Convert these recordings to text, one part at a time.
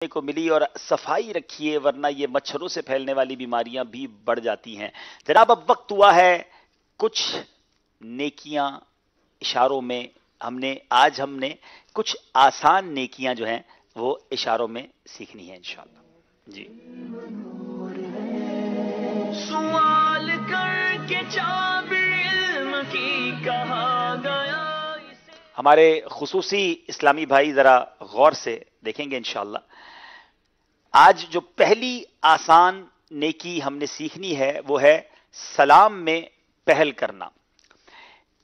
کو ملی اور صفائی رکھیے ورنہ یہ مچھروں سے پھیلنے والی بیماریاں بھی بڑھ جاتی ہیں۔ جناب اب وقت ہوا ہے کچھ نیکیاں اشاروں میں آج ہم نے کچھ آسان نیکیاں جو ہیں وہ اشاروں میں سیکھنی ہے انشاءاللہ۔ جی سوال کر کے چابی علم کی کہا گیا۔ ہمارے خصوصی اسلامی بھائی ذرا غور سے دیکھیں گے انشاءاللہ۔ آج جو پہلی آسان نیکی ہم نے سیکھنی ہے وہ ہے سلام میں پہل کرنا۔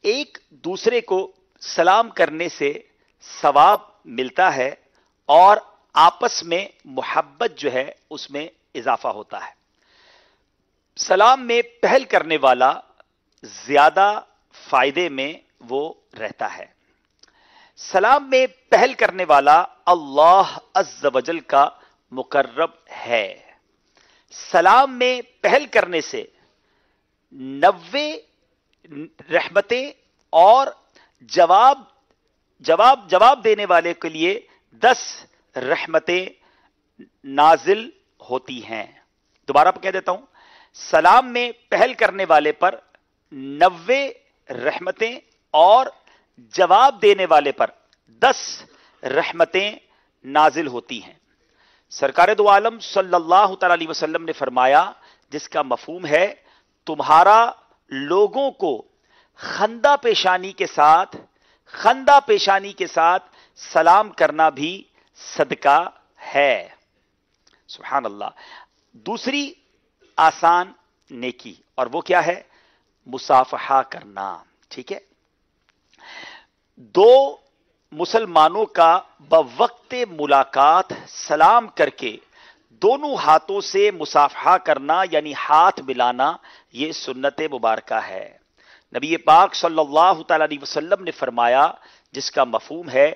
ایک دوسرے کو سلام کرنے سے ثواب ملتا ہے اور آپس میں محبت جو ہے اس میں اضافہ ہوتا ہے۔ سلام میں پہل کرنے والا زیادہ فائدے میں وہ رہتا ہے۔ سلام میں پہل کرنے والا اللہ عز و جل کا مقرب ہے۔ سلام میں پہل کرنے سے 90 رحمتیں اور جواب دینے والے کے لیے 10 رحمتیں نازل ہوتی ہیں۔ دوبارہ کہہ دیتا ہوں، سلام میں پہل کرنے والے پر 90 رحمتیں اور جواب دینے والے پر 10 رحمتیں نازل ہوتی ہیں۔ سرکار دو عالم صلی اللہ تعالی علیہ وسلم نے فرمایا، جس کا مفہوم ہے تمہارا لوگوں کو خندہ پیشانی کے ساتھ سلام کرنا بھی صدقہ ہے۔ سبحان اللہ۔ دوسری آسان نیکی، اور وہ کیا ہے؟ مصافحہ کرنا۔ ٹھیک ہے، دو مسلمانوں کا بوقت ملاقات سلام کر کے دونوں ہاتھوں سے مصافحہ کرنا یعنی ہاتھ ملانا، یہ سنت مبارکہ ہے۔ نبی پاک صلی اللہ تعالی علیہ وسلم نے فرمایا، جس کا مفہوم ہے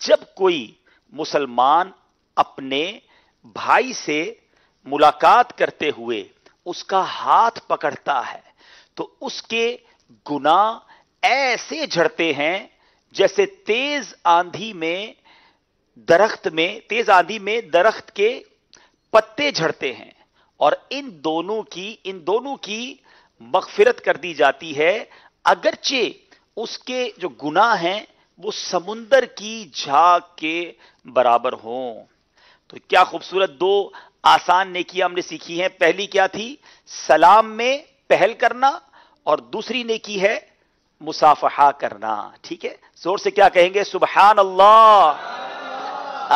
جب کوئی مسلمان اپنے بھائی سے ملاقات کرتے ہوئے اس کا ہاتھ پکڑتا ہے تو اس کے گناہ ایسے جھڑتے ہیں جیسے تیز آندھی میں درخت کے پتے جھڑتے ہیں، اور ان دونوں کی مغفرت کر دی جاتی ہے، اگرچہ اس کے جو گناہ ہیں وہ سمندر کی جھاگ کے برابر ہوں۔ تو کیا خوبصورت دو آسان نیکیاں ہم نے سیکھی ہیں۔ پہلی کیا تھی؟ سلام میں پہل کرنا، اور دوسری نیکی ہے مصافحہ کرنا۔ ٹھیک ہے، زور سے کیا کہیں گے؟ سبحان اللہ۔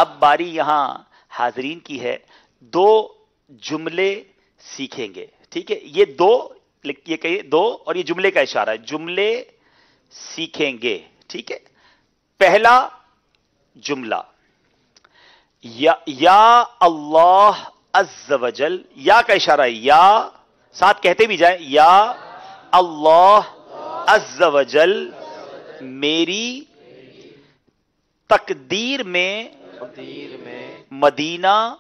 اب باری یہاں حاضرین کی ہے، دو جملے سیکھیں گے۔ ٹھیک ہے، یہ کہیے دو، اور یہ جملے کا اشارہ ہے، جملے سیکھیں گے۔ ٹھیک ہے، پہلا جملہ، یا اللہ عز و جل، یا کا اشارہ ہے، یا ساتھ کہتے بھی جائیں، یا اللہ عز و جل میری تقدیر میں مدینہ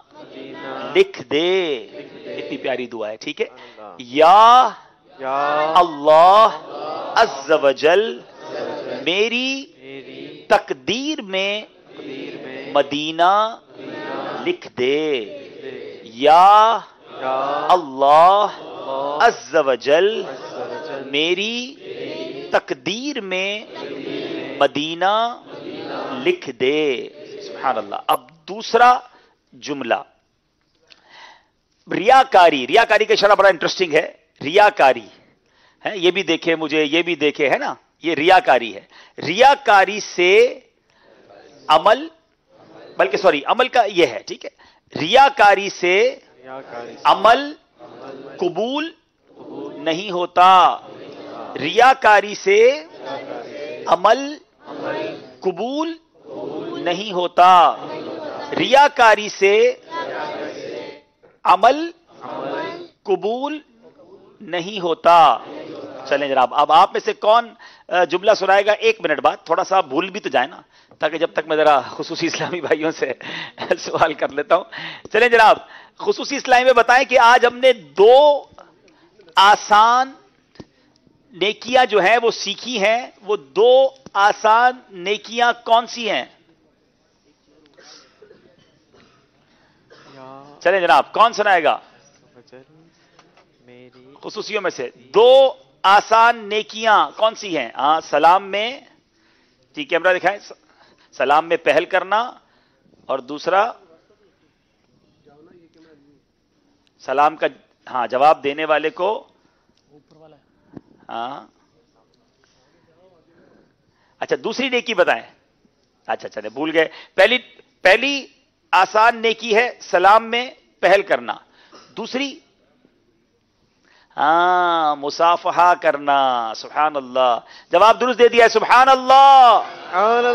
لکھ دے۔ اتنی پیاری دعا ہے۔ ٹھیک ہے، یا اللہ عز و جل میری تقدیر میں مدینہ لکھ دے۔ یا اللہ عز و جل میری تقدیر میں مدینہ لکھ دے۔ سبحان اللہ۔ اب دوسرا جملہ، ریاکاری کا اشارہ بڑا انٹرسٹنگ ہے۔ ریاکاری ہے، یہ بھی دیکھے مجھے، یہ بھی دیکھے، ہے نا، یہ ریاکاری ہے۔ ریاکاری سے عمل، بلکہ عمل کا یہ ہے، ٹھیک ہے، ریاکاری سے عمل قبول نہیں ہوتا۔ ریاکاری سے عمل قبول نہیں ہوتا۔ ریاکاری سے عمل قبول نہیں ہوتا۔ چلیں جناب، اب آپ میں سے کون جملہ سنائے گا؟ 1 منٹ بعد، تھوڑا سا بھول بھی تو جائے نا، تاکہ جب تک میں ذرا خصوصی اسلامی بھائیوں سے سوال کر لیتا ہوں۔ چلیں جناب، خصوصی اسلامی میں بتائیں کہ آج ہم نے 2 آسان نیکیاں جو ہیں وہ سیکھی ہیں۔ وہ 2 آسان نیکیاں کون سی ہیں؟ چلیں جناب، کون سنائے گا؟ خصوصیوں میں سے دو آسان نیکیاں کون سی ہیں؟ ہاں، سلام میں، جی کیمرہ دکھائیں، سلام میں پہل کرنا، اور دوسرا سلام کا ہاں جواب دینے والے کو، ہاں اچھا دوسری نیکی بتائیں. اچھا چلے بھول گئے. پہلی آسان نیکی ہے سلام میں پہل کرنا. دوسری ہاں مصافحہ کرنا. سبحان اللہ، جواب درست دے دیا ہے، سبحان اللہ.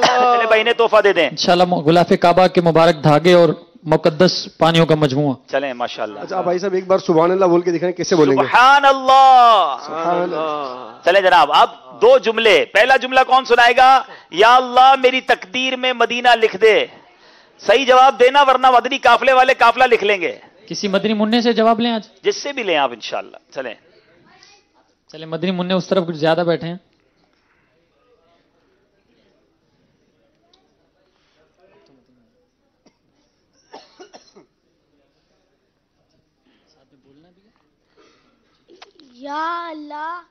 چلے بھائی نے تحفہ دے دیں انشاءاللہ غلاف کعبہ کے مبارک دھاگے اور مقدس پانیوں کا مجموعہ. چلیں ماشاءاللہ. اچھا بھائی صاحب ایک بار سبحان اللہ بول کے دکھائیں کیسے بولیں گے؟ سبحان اللہ. سبحان اللہ. چلے جناب، اب دو جملے. پہلا جملہ کون سنائے گا؟ یا اللہ میری تقدیر میں مدینہ لکھ دے. صحیح جواب دینا ورنہ مدنی قافلے والے قافلہ لکھ لیں گے. کسی مدنی منع سے جواب لیں آج؟ جس سے بھی لیں آپ انشاءاللہ. چلیں چلے مدنی منع اس طرف کچھ زیادہ بیٹھے ہیں. یا اللہ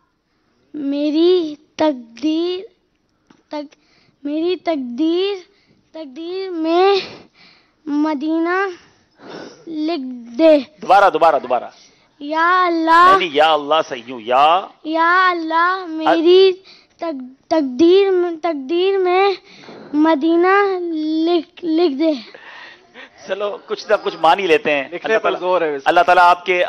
میری تقدیر میں مدینہ لکھ دے. دوبارہ. یا اللہ، نہیں یا اللہ صحیح ہوں. یا اللہ میری تقدیر میں مدینہ لکھ دے. چلو کچھ نہ کچھ مان ہی لیتے ہیں. اللہ تعالیٰ آپ کے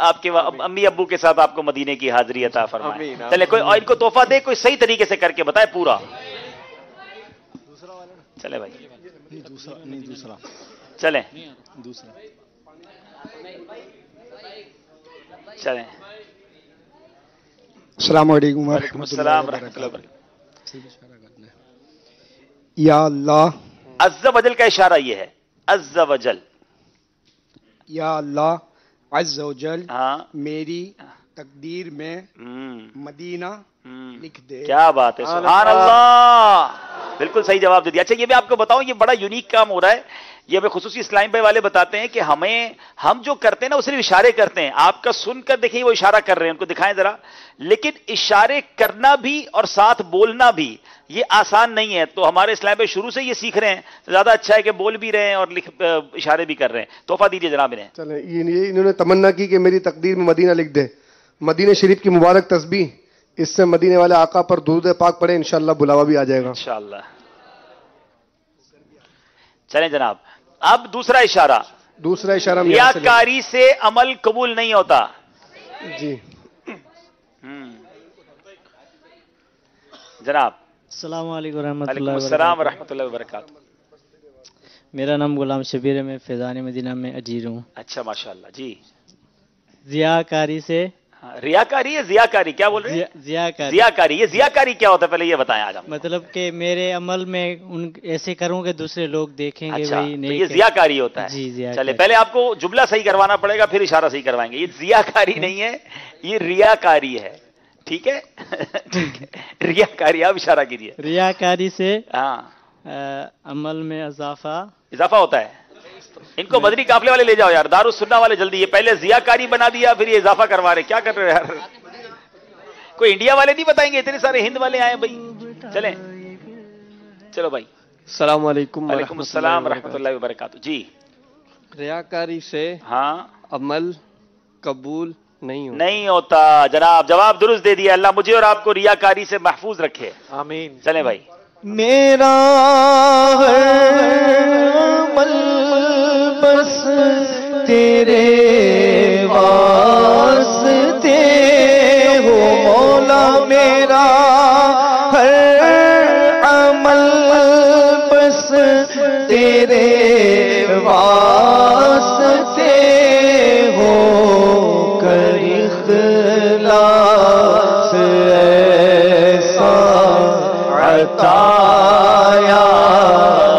امی ابو کے ساتھ آپ کو مدینے کی حاضری عطا فرمائے. چلے کوئی اور ان کو تحفہ دے، کوئی صحیح طریقے سے کر کے بتائے پورا. چلے بھائی دوسرا چلیں چلیں. السلام علیکم وعلیکم السلام ورحمۃ اللہ وبرکاتہ. یا اللہ، عز و جل کا اشارہ یہ ہے، عز و جل. یا اللہ عز و جل ہاں میری تقدیر میں مدینہ لکھ دے. کیا بات ہے، سبحان اللہ. بالکل صحیح جواب دے دیا. اچھا یہ میں آپ کو بتاؤں، یہ بڑا یونیک کام ہو رہا ہے. یہ ہمیں خصوصی اسلام بھائی والے بتاتے ہیں کہ ہم جو کرتے ہیں نا وہ صرف اشارے کرتے ہیں. آپ کا سن کر دیکھیں وہ اشارہ کر رہے ہیں، ان کو دکھائیں ذرا. لیکن اشارے کرنا بھی اور ساتھ بولنا بھی یہ آسان نہیں ہے. تو ہمارے اسلام بھائی شروع سے یہ سیکھ رہے ہیں، تو زیادہ اچھا ہے کہ بول بھی رہے ہیں اور اشارے بھی کر رہے ہیں. تحفہ دیجیے جناب انہیں. چلیں انہوں نے تمنا کی کہ میری تقدیر میں مدینہ لکھ دے. مدینہ شریف کی مبارک تسبیح، اس سے مدینے والے آقا پر درود پاک پڑھے، انشاءاللہ بلاوا بھی آ جائے گا انشاءاللہ. چلیں جناب، اب دوسرا اشارہ ریاکاری سے عمل قبول نہیں ہوتا. جی جناب. السلام علیکم ورحمۃ وعلیکم اللہ السلام وبرکاتہ. ورحمۃ اللہ وبرکاتہ. میرا نام غلام شبیر ہے، میں فیضان مدینہ میں اجیر ہوں. اچھا ماشاءاللہ. جی ضیاءکاری سے، ریاکاری ہے ضیاکاری کیا بول رہے ہیں؟ ضیاکاری. یہ ضیاکاری کیا ہوتا ہے پہلے یہ بتائیں آج ہم. مطلب کہ میرے عمل میں ایسے کروں کہ دوسرے لوگ دیکھیں گے اچھا بھائی تو نیک یہ ہے. ضیاکاری ہوتا ہے. جی ضیاء. چلے پہلے آپ کو جملہ صحیح کروانا پڑے گا، پھر اشارہ صحیح کروائیں گے. یہ ضیاکاری نہیں ہے، یہ ریاکاری ہے. ٹھیک ہے ریاکاری. آپ اشارہ کیجیے. ریاکاری سے ہاں عمل میں اضافہ ہوتا ہے. ان کو مدنی قافلے والے لے جاؤ یار، دارالسنہ والے جلدی. یہ پہلے ضیاکاری بنا دیا، پھر یہ اضافہ کروا رہے. کیا کر رہے یار؟ کوئی انڈیا والے نہیں بتائیں گے، اتنے سارے ہند والے آئے بھائی. چلیں چلو بھائی. السلام علیکم. وعلیکم السلام ورحمۃ اللہ وبرکاتہ. جی ریاکاری سے ہاں عمل قبول نہیں ہوتا. جناب جواب درست دے دیا. اللہ مجھے اور آپ کو ریاکاری سے محفوظ رکھے. آمین. چلیں بھائی. میرا عمل بس تیرے واسطے ہو مولا. میرا ہر عمل بس تیرے واسطے ہو کر اخلاص ایسا عطا یا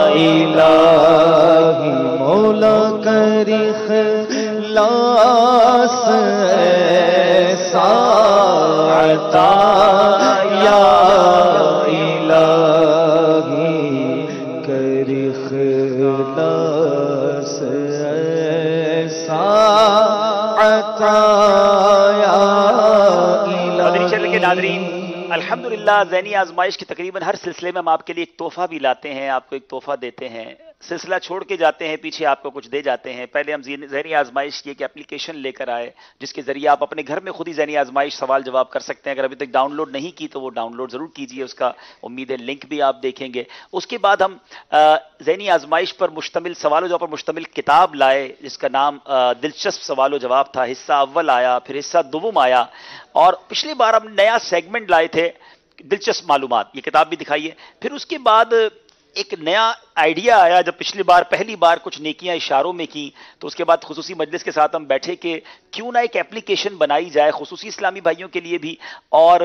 الہی مولا کر اخلاص ایسا عطا یا الہی کر اخلاص ایسا عطایا مدنی چینل کے الہی ناظرین، الحمدللہ ذہنی آزمائش کے تقریباً ہر سلسلے میں ہم آپ کے لیے ایک تحفہ بھی لاتے ہیں، آپ کو ایک تحفہ دیتے ہیں، سلسلہ چھوڑ کے جاتے ہیں، پیچھے آپ کو کچھ دے جاتے ہیں۔ پہلے ہم ذہنی آزمائش کی ایک اپلیکیشن لے کر آئے جس کے ذریعے آپ اپنے گھر میں خود ہی ذہنی آزمائش سوال جواب کر سکتے ہیں۔ اگر ابھی تک ڈاؤن لوڈ نہیں کی تو وہ ڈاؤن لوڈ ضرور کیجئے، اس کا امید ہے لنک بھی آپ دیکھیں گے۔ اس کے بعد ہم ذہنی آزمائش پر مشتمل سوال و جواب پر مشتمل کتاب لائے جس کا نام دلچسپ سوال و جواب تھا۔ حصہ اول آیا، پھر حصہ دوم آیا، اور پچھلی بار ہم نیا سیگمنٹ لائے تھے دلچسپ معلومات، یہ کتاب بھی دکھائیے۔ پھر اس کے بعد ایک نیا آئیڈیا آیا، جب پہلی بار کچھ نیکیاں اشاروں میں کی تو اس کے بعد خصوصی مجلس کے ساتھ ہم بیٹھے کہ کیوں نہ ایک اپلیکیشن بنائی جائے خصوصی اسلامی بھائیوں کے لیے بھی اور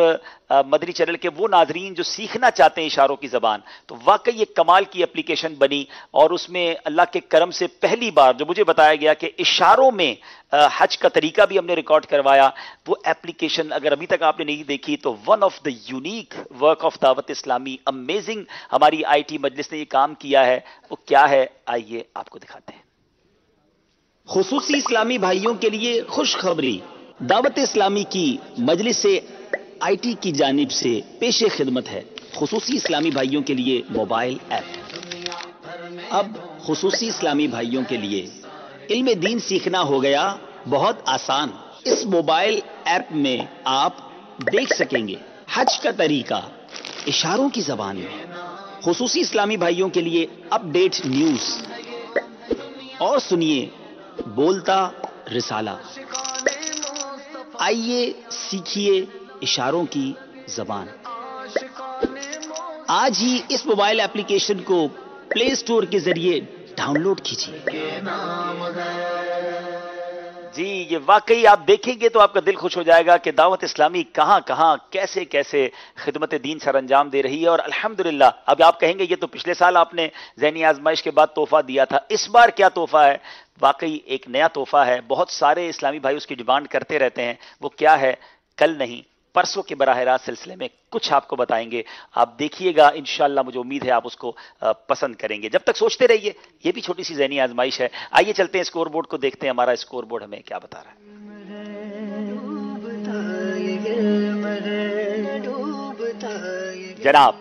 مدنی چینل کے وہ ناظرین جو سیکھنا چاہتے ہیں اشاروں کی زبان۔ تو واقعی ایک کمال کی اپلیکیشن بنی، اور اس میں اللہ کے کرم سے پہلی بار جو مجھے بتایا گیا کہ اشاروں میں حج کا طریقہ بھی ہم نے ریکارڈ کروایا۔ وہ اپلیکیشن اگر ابھی تک آپ نے نہیں دیکھی تو one of the unique work of دعوت اسلامی، امیزنگ ہماری آئی ٹی مجلس نے یہ کام کیا ہے۔ وہ کیا ہے آئیے آپ کو دکھاتے ہیں۔ خصوصی اسلامی بھائیوں کے لیے خوشخبری، دعوت اسلامی کی مجلس آئی ٹی کی جانب سے پیش خدمت ہے خصوصی اسلامی بھائیوں کے لیے موبائل ایپ۔ اب خصوصی اسلامی بھائیوں کے لیے علم دین سیکھنا ہو گیا بہت آسان۔ اس موبائل ایپ میں آپ دیکھ سکیں گے حج کا طریقہ اشاروں کی زبان میں، خصوصی اسلامی بھائیوں کے لیے اپ ڈیٹ نیوز، اور سنیے بولتا رسالہ۔ آئیے سیکھیے اشاروں کی زبان۔ آج ہی اس موبائل ایپلیکیشن کو پلے اسٹور کے ذریعے ڈاؤن لوڈ کیجیے۔ جی یہ واقعی آپ دیکھیں گے تو آپ کا دل خوش ہو جائے گا کہ دعوت اسلامی کہاں کہاں کیسے کیسے خدمت دین سر انجام دے رہی ہے۔ اور الحمدللہ اب آپ کہیں گے یہ تو پچھلے سال آپ نے ذہنی آزمائش کے بعد تحفہ دیا تھا، اس بار کیا تحفہ ہے؟ واقعی ایک نیا تحفہ ہے، بہت سارے اسلامی بھائی اس کی ڈیمانڈ کرتے رہتے ہیں۔ وہ کیا ہے؟ کل نہیں پرسوں کے براہ راست سلسلے میں کچھ آپ کو بتائیں گے، آپ دیکھیے گا، انشاءاللہ مجھے امید ہے آپ اس کو پسند کریں گے۔ جب تک سوچتے رہیے، یہ بھی چھوٹی سی ذہنی آزمائش ہے۔ آئیے چلتے ہیں اسکور بورڈ کو دیکھتے ہیں، ہمارا اسکور بورڈ ہمیں کیا بتا رہا ہے۔ جناب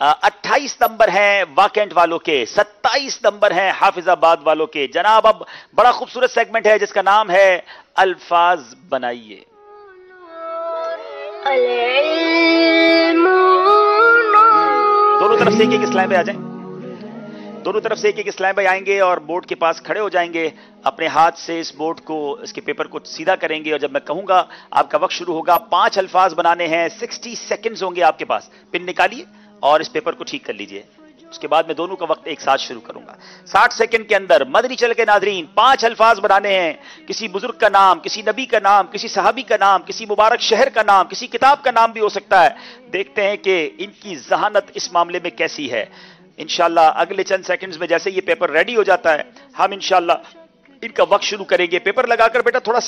28 نمبر ہیں واکنٹ والوں کے، 27 نمبر ہیں حافظ آباد والوں کے۔ جناب اب بڑا خوبصورت سیگمنٹ ہے جس کا نام ہے الفاظ بنائیے۔ دونوں طرف سے ایک ایک اسلام بھائی آ جائیں، دونوں طرف سے ایک ایک اسلام بھائی آئیں گے اور بورڈ کے پاس کھڑے ہو جائیں گے، اپنے ہاتھ سے اس بورڈ کو، اس کے پیپر کو سیدھا کریں گے، اور جب میں کہوں گا آپ کا وقت شروع ہوگا۔ 5 الفاظ بنانے ہیں، 60 سیکنڈز ہوں گے آپ کے پاس۔ پن نکالیے اور اس پیپر کو ٹھیک کر لیجئے، اس کے بعد میں دونوں کا وقت ایک ساتھ شروع کروں گا۔ 60 سیکنڈ کے اندر مدنی چینل کے ناظرین 5 الفاظ بنانے ہیں، کسی بزرگ کا نام، کسی نبی کا نام، کسی صحابی کا نام، کسی مبارک شہر کا نام، کسی کتاب کا نام بھی ہو سکتا ہے۔ دیکھتے ہیں کہ ان کی ذہانت اس معاملے میں کیسی ہے۔ انشاءاللہ اگلے چند سیکنڈز میں جیسے یہ پیپر ریڈی ہو جاتا ہے، ہم انشاءاللہ ان کا وقت شروع کریں گے۔ پیپر لگا کر بیٹا تھوڑا